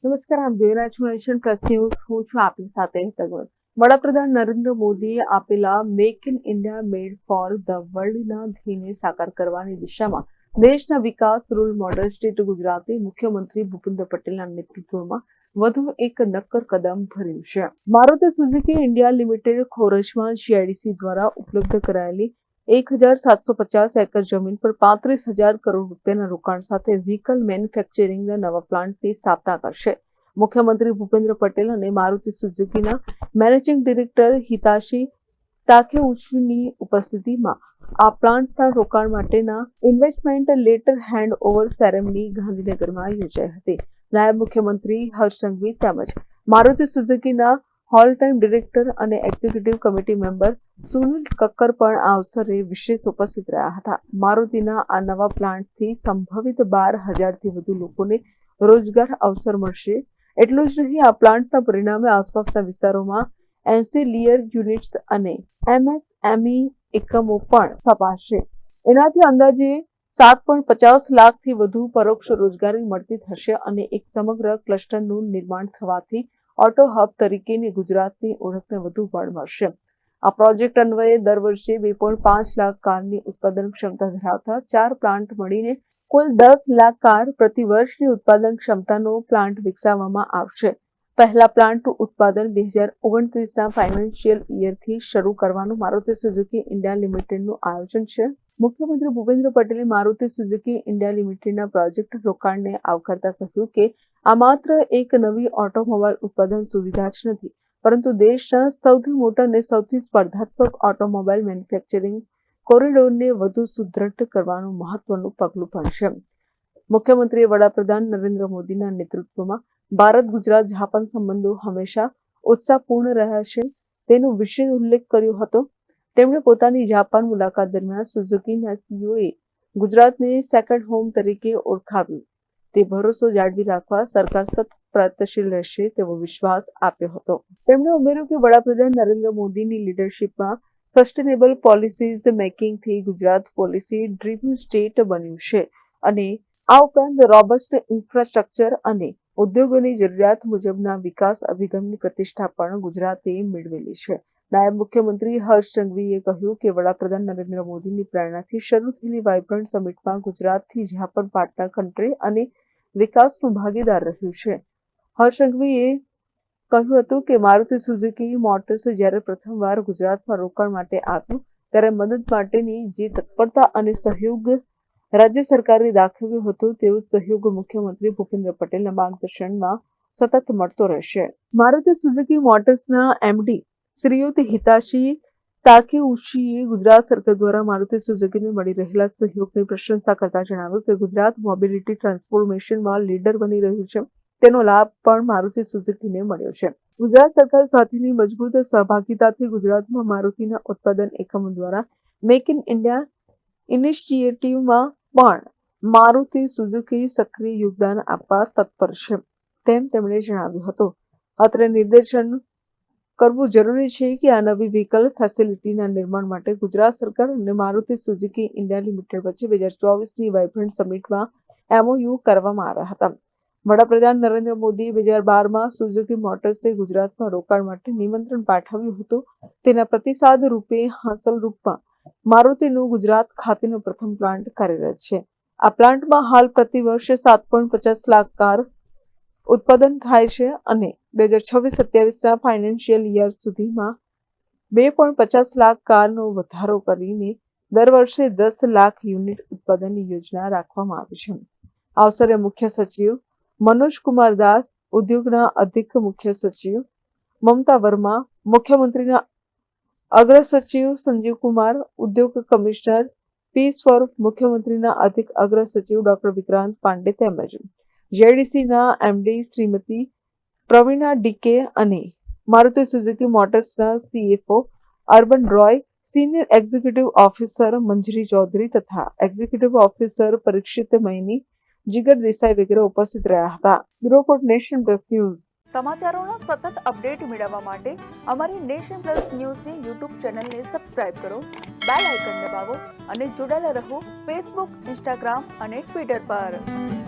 નમસ્કાર, આપ જોઈ રહ્યા છો નેશન પ્લસ ન્યૂઝ. હું છું આપની સાથે તગવર. વડાપ્રધાન નરેન્દ્ર મોદીએ આપેલા make in India made for the વર્લ્ડના ધ્યેયને સાકાર કરવાની દિશામાં દેશના વિકાસ રોલ મોડલ સ્ટેટ ગુજરાતે મુખ્યમંત્રી ભૂપેન્દ્ર પટેલના નેતૃત્વમાં વધુ એક નક્કર કદમ ભર્યું છે. મારુતિ સુઝુકી ઇન્ડિયા લિમિટેડ ખોરજમાં જીઆઈડીસી દ્વારા ઉપલબ્ધ કરાયેલી 1,750 એકર જમીન પર 35,000 કરોડ રૂપિયાના રોકાણ સાથે વ્હીકલ મેન્યુફેક્ચરિંગના નવા પ્લાન્ટની સ્થાપના કરશે. મુખ્યમંત્રી ભૂપેન્દ્ર પટેલ અને મારુતિ સુઝુકીના મેનેજિંગ ડિરેક્ટર હિતાશી તાકેઉચીની ઉપસ્થિતિમાં આ પ્લાન્ટના રોકાણ માટેના investment letter hand over ceremony ગાંધીનગરમાં યોજાઈ હતી. નાયબ મુખ્યમંત્રી હર્ષ સંઘવી તેમજ મારુતિ સુઝુકીના હોલ ટાઈમ ડિરેક્ટર અને executive committee member Sunil Kakkar પણ આ અવસરે વિશેષ ઉપસ્થિત રહ્યા હતા. મારુતિના આ નવા પ્લાન્ટથી સંભવિત 12,000થી વધુ લોકોને રોજગાર અવસર મળશે. એટલું જ નહીં, આ પ્લાન્ટના પરિણામે આસપાસના વિસ્તારોમાં એન્સિલિયર યુનિટ્સ અને એમએસએમઈ એકમો પણ સ્થપાશે. એનાથી અંદાજે 7.50 લાખથી વધુ પરોક્ષ રોજગારી મળતી થશે અને એક સમગ્ર ક્લસ્ટરનું નિર્માણ થવાથી ઓટો હબ તરીકેની ગુજરાતની ઓળખને વધુ બળ મળશે. આ પ્રોજેક્ટ અન્વયે દર વર્ષે 2.5 લાખ કારની ઉત્પાદન ક્ષમતા ધરાવતા 4 પ્લાન્ટ મળીને કુલ 10 લાખ કાર પ્રતિ વર્ષની ઉત્પાદન ક્ષમતાનો પ્લાન્ટ વિકસાવવામાં આવશે. પહેલા પ્લાન્ટનું ઉત્પાદન 2029ના ફાઇનાન્શિયલ યરથી શરૂ કરવાનું મારુતિ સુઝુકી ઇન્ડિયા લિમિટેડનું આયોજન છે. મુખ્યમંત્રી ભૂપેન્દ્ર પટેલે મારુતિ સુઝુકી ઇન્ડિયા લિમિટેડના પ્રોજેક્ટ રોકાણને આવકારતા કહ્યું કે આ માત્ર એક નવી ઓટોમોબાઈલ ઉત્પાદન સુવિધા જ નથી, પરંતુ દેશના સૌથી મોટા અને સૌથી સ્પર્ધાત્મક ઓટોમોબાઈલ મેન્યુફેક્ચરિંગ કોરિડોરને વધુ સુદૃઢ કરવાનું મહત્વનું પગલું પણ છે. મુખ્યમંત્રીએ વડાપ્રધાન નરેન્દ્ર મોદીના નેતૃત્વમાં ભારત ગુજરાત જાપાન સંબંધો હંમેશા ઉત્સાહપૂર્ણ રહ્યા છે તેનો વિશેષ ઉલ્લેખ કર્યો હતો. તેમણે પોતાની જાપાન મુલાકાત દરમિયાન સુઝુકીના સીઈઓએ ગુજરાતને સેકન્ડ હોમ તરીકે ઓળખાવ્યું. તે ભરોસો જાળવી રાખવા સરકાર સતત પ્રયત્નશીલ રહેશે તેવો વિશ્વાસ આપ્યો હતો. તેમણે ઉમેર્યું કે વડાપ્રધાન નરેન્દ્ર મોદીની લીડરશિપમાં સસ્ટેનેબલ પોલિસીઝ મેકિંગથી ગુજરાત પોલિસી ડ્રીવન સ્ટેટ બન્યું છે અને આ ઉપરાંત રોબસ્ટ ઇન્ફ્રાસ્ટ્રક્ચર અને ઉદ્યોગોની જરૂરિયાત મુજબના વિકાસ અભિગમની પ્રતિષ્ઠા પણ ગુજરાતે મેળવેલી છે. નાયબ મુખ્યમંત્રી હર્ષ સંઘવીએ કહ્યું કે વડાપ્રધાન નરેન્દ્ર મોદીની પ્રેરણાથી શરૂ થયેલી વાઇબ્રન્ટ સમિટમાં ગુજરાતથી જાપાન પાર્ટનર કન્ટ્રી અને વિકાસનું ભાગીદાર રહ્યું છે. હર્ષ સંઘવીએ કહ્યું હતું કે મારુતિ સુઝુકી મોટર્સ જ્યારે પ્રથમવાર ગુજરાતમાં રોકાણ માટે આવ્યું ત્યારે મદદ માટેની જે તત્પરતા અને સહયોગ રાજ્ય સરકારે દાખવ્યો હતો તેવો સહયોગ મુખ્યમંત્રી ભૂપેન્દ્ર પટેલના માર્ગદર્શનમાં સતત મળતો રહેશે. મારુતિ સુઝુકી મોટર્સના એમડી શ્રીયુત હિતાશી તાકેઉચીએ ગુજરાત સરકાર દ્વારા મારુતિ સુઝુકીને મળી રહેલા સહયોગની પ્રશંસા કરતા જણાવ્યું કે ગુજરાત મોબિલિટી ટ્રાન્સફોર્મેશનમાં લીડર બની રહ્યું છે. તેનો લાભ પણ મારુતિ સુઝુકીને મળ્યો છે. ગુજરાત સરકાર સાથેની મજબૂત સહભાગીતાથી ગુજરાતમાં મારુતિના ઉત્પાદન એકમો દ્વારા મેક ઇન ઇન્ડિયા ઇનિશિયેટિવમાં પણ મારુતિ સુઝુકી સક્રિય યોગદાન આપવા તત્પર છે તેમ તેમણે જણાવ્યું હતું. અત્રે નિર્દેશન કરવું જરૂરી છે કે આ નવી વ્હીકલ ફેસિલિટીના નિર્માણ માટે ગુજરાત સરકાર અને મારુતિ સુઝુકી ઇન્ડિયા લિમિટેડ વચ્ચે 2024ની વાઇબ્રન્ટ સમિટમાં એમઓયુ કરવામાં આવ્યા હતા. વડાપ્રધાન નરેન્દ્ર મોદીએ 2012માં સુઝુકી મોટર્સને ગુજરાતમાં રોકાણ માટે નિમંત્રણ પાઠવ્યું હતું. તેના પ્રતિસાદ રૂપે હાંસલ રૂપમાં મારુતિનું ગુજરાત ખાતેનો પ્રથમ પ્લાન્ટ કાર્યરત છે. આ પ્લાન્ટમાં હાલ પ્રતિ વર્ષે 7.50 લાખ કાર ઉત્પાદન થાય છે અને 2026-27ના ફાઇનાન્શિયલ યર સુધીમાં 2.50 લાખ કારનો વધારો કરીને દર વર્ષે 10 લાખ યુનિટ ઉત્પાદનની યોજના રાખવામાં આવી છે. આ અવસરે મુખ્ય સચિવ મનોજ કુમાર દાસ, ઉદ્યોગના અધિક મુખ્ય સચિવ મમતા વર્મા, મુખ્યમંત્રીના અગ્ર સચિવ સંજીવ કુમાર, ઉદ્યોગ કમિશનર પી સ્વરૂપ, મુખ્યમંત્રીના અધિક અગ્ર સચિવ ડોક્ટર વિક્રાંત પાંડે તેમજ જીઆઈડીસીના એમડી શ્રીમતી પ્રવીણા ડીકે અને મારુતિ સુઝુકી મોટર્સના CFO Arban Roy, senior executive officer Manjari Chaudhary તથા એક્ઝિક્યુટિવ ઓફિસર પરીક્ષિત મૈની, જીગર દેસાઈ વગેરે ઉપસ્થિત રહ્યા હતા. Bureau report, nation plus news. સમાચારોનો સતત અપડેટ મેળવવા માટે અમારી નેશન પ્લસ ન્યૂઝની યુટ્યુબ ચેનલને સબસ્ક્રાઇબ કરો, બેલ આઇકન દબાવો અને જોડાયેલા રહો ફેસબુક, ઇન્સ્ટાગ્રામ અને ટ્વિટર પર.